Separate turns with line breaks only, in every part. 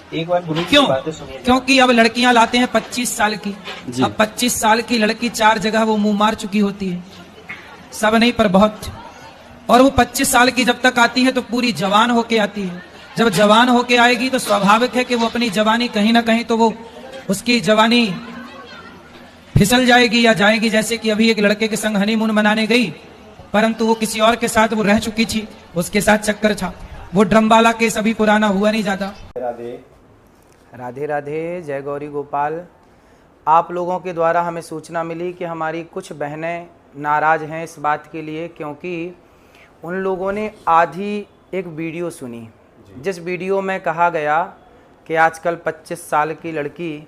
एक बार गुरु जी
क्यों?
की बातें सुनिए।
क्योंकि अब लड़कियां लाते हैं 25 साल की। अब 25 साल की लड़की 4 जगह वो मुंह मार चुकी होती है, सब नहीं पर बहुत। और वो 25 साल की जब तक आती है तो पूरी जवान होके आती है। जब जवान होके आएगी तो स्वाभाविक है कि वो अपनी जवानी कहीं ना कहीं तो वो उसकी जवानी फिसल जाएगी या जाएगी। जैसे कि अभी एक लड़के के संग हनीमून मनाने गई, परंतु वो किसी और के साथ वो रह चुकी थी, उसके साथ चक्कर था। वो ड्रम वाला केस अभी पुराना हुआ नहीं ज्यादा।
राधे
राधे राधे, जय गौरी गोपाल। आप लोगों के द्वारा हमें सूचना मिली कि हमारी कुछ बहनें नाराज़ हैं इस बात के लिए, क्योंकि उन लोगों ने आधी एक वीडियो सुनी, जिस वीडियो में कहा गया कि आजकल 25 साल की लड़की,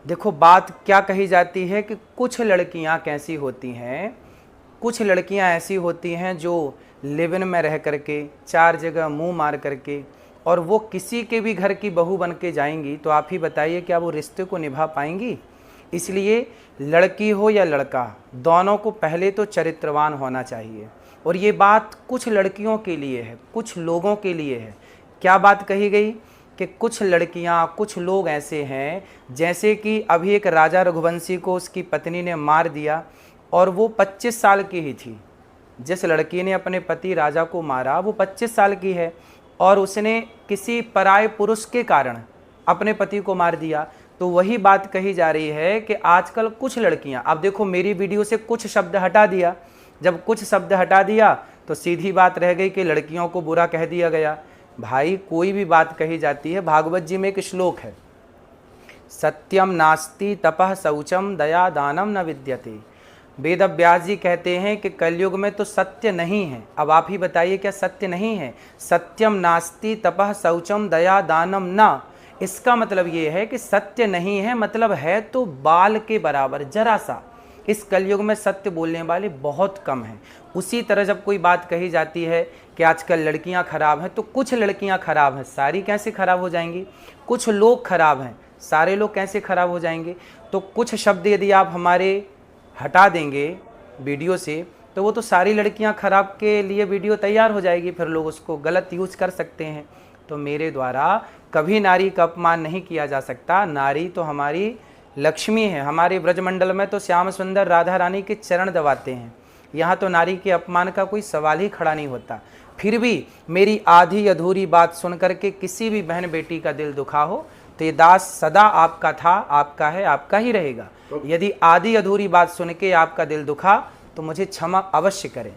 देखो बात क्या कही जाती है कि कुछ लड़कियां कैसी होती हैं, कुछ लड़कियां ऐसी होती हैं जो लिव इन में रह करके 4 जगह मुंह मार करके और वो किसी के भी घर की बहू बन के जाएंगी, तो आप ही बताइए क्या वो रिश्ते को निभा पाएंगी? इसलिए लड़की हो या लड़का, दोनों को पहले तो चरित्रवान होना चाहिए। और ये बात कुछ लड़कियों के लिए है, कुछ लोगों के लिए है। क्या बात कही गई कि कुछ लड़कियां, कुछ लोग ऐसे हैं, जैसे कि अभी एक राजा रघुवंशी को उसकी पत्नी ने मार दिया और वो 25 साल की ही थी। जिस लड़की ने अपने पति राजा को मारा वो 25 साल की है और उसने किसी पराये पुरुष के कारण अपने पति को मार दिया। तो वही बात कही जा रही है कि आजकल कुछ लड़कियां, अब देखो मेरी वीडियो से कुछ शब्द हटा दिया, जब कुछ शब्द हटा दिया तो सीधी बात रह गई कि लड़कियों को बुरा कह दिया गया। भाई कोई भी बात कही जाती है, भागवत जी में एक श्लोक है, सत्यम नास्ति तपः शौचम दया दानम न विद्यते। वेद व्यास जी कहते हैं कि कलयुग में तो सत्य नहीं है। अब आप ही बताइए क्या सत्य नहीं है? सत्यम नास्ति तपः शौचम दया दानम न, इसका मतलब ये है कि सत्य नहीं है, मतलब है तो बाल के बराबर, जरा सा। इस कलयुग में सत्य बोलने वाले बहुत कम हैं। उसी तरह जब कोई बात कही जाती है कि आजकल लड़कियां खराब हैं, तो कुछ लड़कियां खराब हैं, सारी कैसे खराब हो जाएंगी? कुछ लोग खराब हैं, सारे लोग कैसे खराब हो जाएंगे? तो कुछ शब्द यदि आप हमारे हटा देंगे वीडियो से, तो वो तो सारी लड़कियां खराब के लिए वीडियो तैयार हो जाएगी, फिर लोग उसको गलत यूज कर सकते हैं। तो मेरे द्वारा कभी नारी का अपमान नहीं किया जा सकता। नारी तो हमारी लक्ष्मी है। हमारे ब्रजमंडल में तो श्याम सुंदर राधा रानी के चरण दबाते हैं, यहाँ तो नारी के अपमान का कोई सवाल ही खड़ा नहीं होता। फिर भी मेरी आधी अधूरी बात सुन करके किसी भी बहन बेटी का दिल दुखा हो तो ये दास सदा आपका था, आपका है, आपका ही रहेगा। यदि आधी अधूरी बात सुन के आपका दिल दुखा तो मुझे क्षमा अवश्य करें।